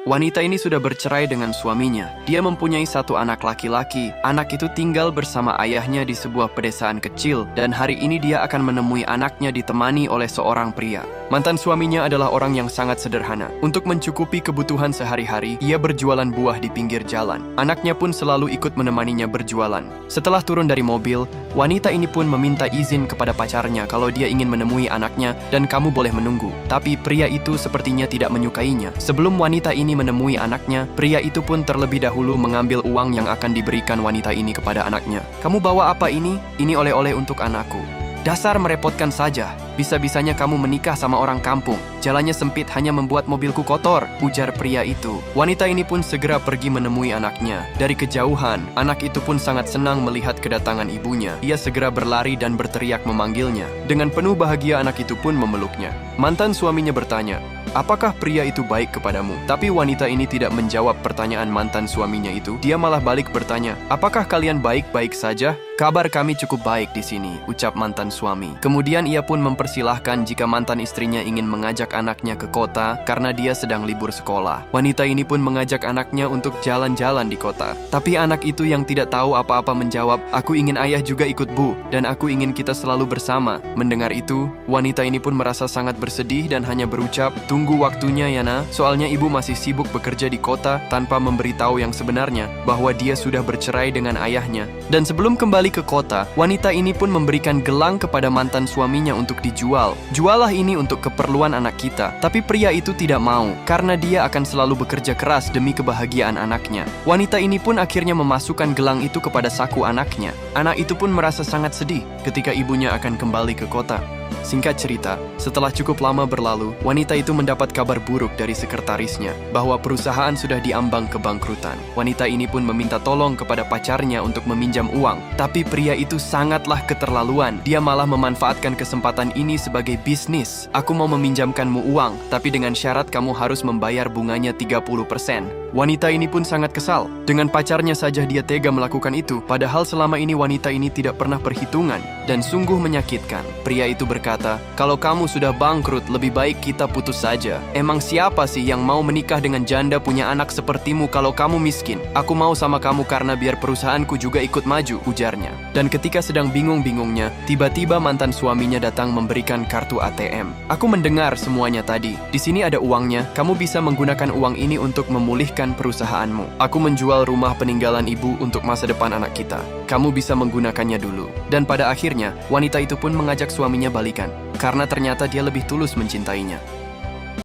Wanita ini sudah bercerai dengan suaminya. Dia mempunyai satu anak laki-laki. Anak itu tinggal bersama ayahnya di sebuah pedesaan kecil, dan hari ini dia akan menemui anaknya ditemani oleh seorang pria. Mantan suaminya adalah orang yang sangat sederhana. Untuk mencukupi kebutuhan sehari-hari, ia berjualan buah di pinggir jalan. Anaknya pun selalu ikut menemaninya berjualan. Setelah turun dari mobil, wanita ini pun meminta izin kepada pacarnya kalau dia ingin menemui anaknya dan kamu boleh menunggu. Tapi pria itu sepertinya tidak menyukainya. Sebelum wanita ini menemui anaknya, pria itu pun terlebih dahulu mengambil uang yang akan diberikan wanita ini kepada anaknya. Kamu bawa apa ini? Ini oleh-oleh untuk anakku. Dasar merepotkan saja. Bisa-bisanya kamu menikah sama orang kampung. Jalannya sempit hanya membuat mobilku kotor, ujar pria itu. Wanita ini pun segera pergi menemui anaknya. Dari kejauhan, anak itu pun sangat senang melihat kedatangan ibunya. Ia segera berlari dan berteriak memanggilnya. Dengan penuh bahagia anak itu pun memeluknya. Mantan suaminya bertanya, "Apakah pria itu baik kepadamu?" Tapi wanita ini tidak menjawab pertanyaan mantan suaminya itu. Dia malah balik bertanya, "Apakah kalian baik-baik saja?" "Kabar kami cukup baik di sini," ucap mantan suami. Kemudian ia pun mempersilahkan jika mantan istrinya ingin mengajak anaknya ke kota karena dia sedang libur sekolah. Wanita ini pun mengajak anaknya untuk jalan-jalan di kota. Tapi anak itu yang tidak tahu apa-apa menjawab, "Aku ingin ayah juga ikut, Bu, dan aku ingin kita selalu bersama." Mendengar itu, wanita ini pun merasa sangat bersedih dan hanya berucap, "Tunggu waktunya ya, Nak. Soalnya ibu masih sibuk bekerja di kota tanpa memberitahu yang sebenarnya bahwa dia sudah bercerai dengan ayahnya." Dan sebelum kembali ke kota, wanita ini pun memberikan gelang kepada mantan suaminya untuk dijual. "Jualah ini untuk keperluan anak kita." Tapi pria itu tidak mau, karena dia akan selalu bekerja keras demi kebahagiaan anaknya. Wanita ini pun akhirnya memasukkan gelang itu kepada saku anaknya. Anak itu pun merasa sangat sedih ketika ibunya akan kembali ke kota. Singkat cerita, setelah cukup lama berlalu, wanita itu mendapat kabar buruk dari sekretarisnya bahwa perusahaan sudah diambang kebangkrutan. Wanita ini pun meminta tolong kepada pacarnya untuk meminjam uang. Tapi pria itu sangatlah keterlaluan. Dia malah memanfaatkan kesempatan ini sebagai bisnis. "Aku mau meminjamkanmu uang, tapi dengan syarat kamu harus membayar bunganya 30%. Wanita ini pun sangat kesal. Dengan pacarnya saja dia tega melakukan itu, padahal selama ini wanita ini tidak pernah perhitungan dan sungguh menyakitkan. Pria itu berkata, "Kalau kamu sudah bangkrut, lebih baik kita putus saja. Emang siapa sih yang mau menikah dengan janda punya anak sepertimu kalau kamu miskin? Aku mau sama kamu karena biar perusahaanku juga ikut maju," ujarnya. Dan ketika sedang bingung-bingungnya, tiba-tiba mantan suaminya datang memberikan kartu ATM. "Aku mendengar semuanya tadi. Di sini ada uangnya. Kamu bisa menggunakan uang ini untuk memulihkan perusahaanmu. Aku menjual rumah peninggalan ibu untuk masa depan anak kita. Kamu bisa menggunakannya dulu." Dan pada akhirnya, wanita itu pun mengajak suaminya balikan, karena ternyata dia lebih tulus mencintainya.